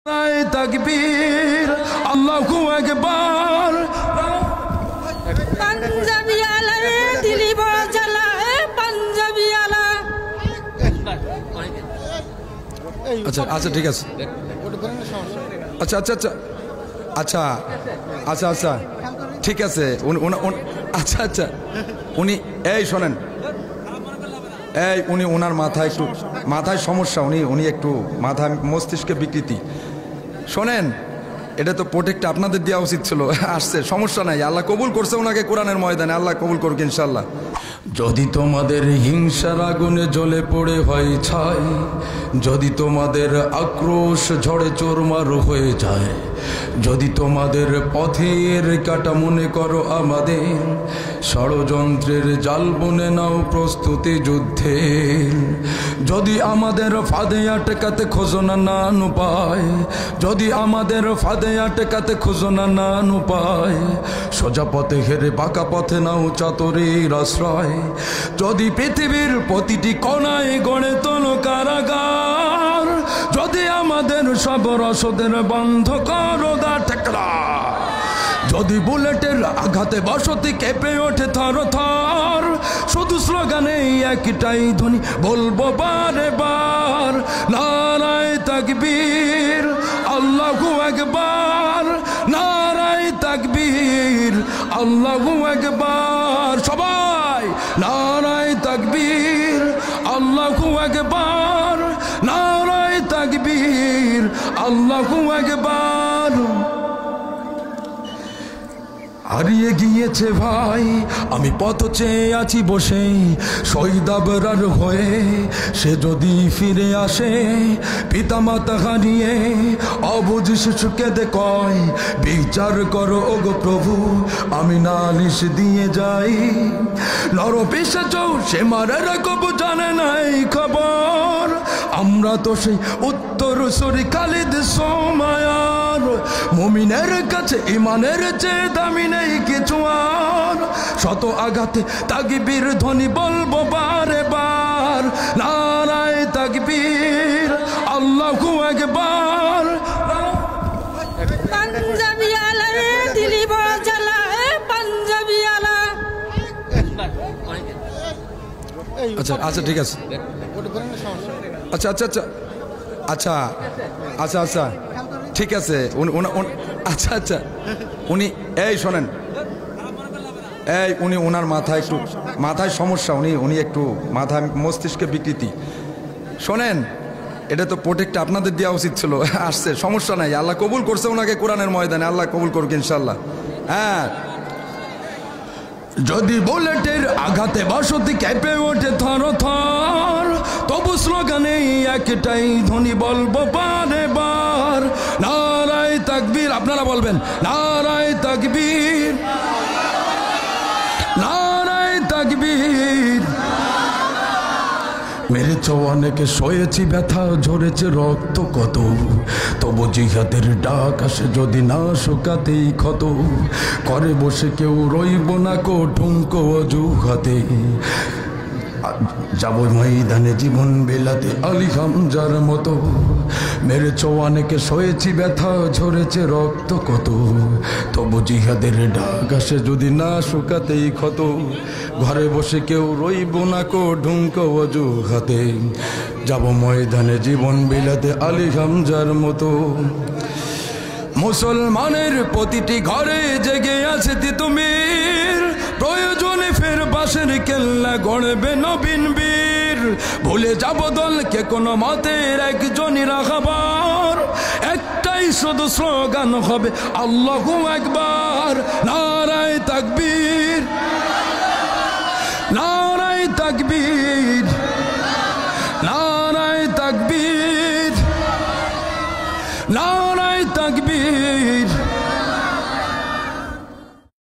তাকবীর আল্লাহু আকবার। পাঞ্জাবি আলা দিলি বড় জ্বালা পাঞ্জাবি আলা। আচ্ছা আচ্ছা ঠিক আছে। আচ্ছা আচ্ছা আচ্ছা আচ্ছা আচ্ছা আচ্ছা ঠিক আছে। আচ্ছা আচ্ছা উনি এই শোনেন, এই উনি ওনার মাথায় সমস্যা, উনি একটু মাথায় মস্তিষ্কে বিকৃতি। শোনেন, এটা তো প্রোটেক্ট আপনাদের দেওয়া উচিত ছিল। আসছে, সমস্যা নাই, আল্লাহ কবুল করছে ওনাকে কোরআনের ময়দানে, আল্লাহ কবুল করুক ইনশাল্লাহ। যদি তোমাদের হিংসার আগুনে জ্বলে পড়ে হয় ছাই, যদি তোমাদের আক্রোশ ঝড়ে চোরমার হয়ে যায়, যদি তোমাদের পথের কাটা মনে করো আমাদের, ষড়যন্ত্রের জাল বুনে নাও প্রস্তুতি যুদ্ধে। যদি আমাদের ফাঁদে আটকাতে খোঁজো না নান উপায়, যদি আমাদের ফাঁদে আটকাতে খোঁজো না নান উপায়, সোজা পথে হেরে বাঁকা পথে নাও চাতুরীর আশ্রয়। যদি পৃথিবীর প্রতিটি কোণায় গড়ে তোলো কারাগার, যদি আমাদের সব রসদের বন্ধ করো ঠেকরা, যদি বুলেটের আঘাতে বসতি কেঁপে ওঠে থর থর, শুধু স্লোগানে একটাই ধ্বনি বলবো বারে বার, নারায়ে তাকবীর আল্লাহু আকবার, নারায়ে তাকবীর আল্লাহু আকবার। সবাই নারায়ে তাকবীর আল্লাহু আকবার, নারায়ে তাকবীর আল্লাহু আকবার। হারিয়ে গিয়েছে ভাই, আমি পথ চেয়ে আছি বসে শহীদ আবরার হয়ে, সে যদি ফিরে আসে পিতামাতা হারিয়ে, অবুঝ শিশুকে কয় বিচার করো ওগো প্রভু, আমি নালিশ দিয়ে যাই। নর পিশাচ সে মারে রাখব জানে নাই খবর, আমরা তো সেই উত্তর সরি খালিদ সোমায়ার, মুমিনের কাছে ইমানের চেয়ে দামি নেই কিছু আর, শত আঘাতে তাকবীর ধ্বনি বলবো বারে বার, নারায়ে তাকবীর আল্লাহু আকবার। পাঞ্জাবি আলা দিলি বড় জ্বালা পাঞ্জাবি আলা। আচ্ছা আচ্ছা ঠিক আছে। আচ্ছা আচ্ছা আচ্ছা আচ্ছা আচ্ছা আচ্ছা ঠিক আছে। আচ্ছা আচ্ছা উনি এই শোনেন, এই উনি ওনার মাথায় সমস্যা, উনি একটু মাথায় মস্তিষ্কে বিকৃতি। শোনেন, এটা তো প্রোটেক্ট আপনাদের দেওয়া উচিত ছিল। আসছে, সমস্যা নাই, আল্লাহ কবুল করছে ওনাকে কোরআনের ময়দানে, আল্লাহ কবুল করুক ইনশাল্লাহ। হ্যাঁ, যদি বুলেটের আঘাতে বসতি কেঁপে ওঠে থর থর, তবু স্লোগানে একটাই ধ্বনি বলবো বারে বার, নারায়ে তাকবীর। আপনারা বলবেন নারায়ে তাকবীর, নারায়ে তাকবীর। মেরেছে অনেকে, সয়েছি ব্যথা, ঝরেছে রক্ত কত, তবু জিহাদের ডাক আসে যদি না শুকাতেই ক্ষত, করে বসে কেউ রইব না কো ঠুনকো অজুহাতে, যাব ময়দানে জীবন বিলাতে আলী হামজার মতো। মেরেছ অনেকে, সয়েছি ব্যথা, ঝরেছে রক্ত কত, তবু জিহাদের ডাক আসে যদি না শুকাতেই ক্ষত, ঘরে বসে কেউ রইব না কো ঢুঙ্কো অজুহাতে, যাব ময়দানে জীবন বিলাতে আলী হামজার মতো। মুসলমানের প্রতিটি ঘরে জেগে আছে তিতুমির, প্রয়োজনে ফের বাঁশের কেল্লা গড়বে নবীন বীর, ভুলে যাব দলকে কোনো মতের একজনই রাখাবার, একটাই শুধু স্লোগান হবে আল্লাহু আকবার, নারায়ে তাকবীর, নারায়ে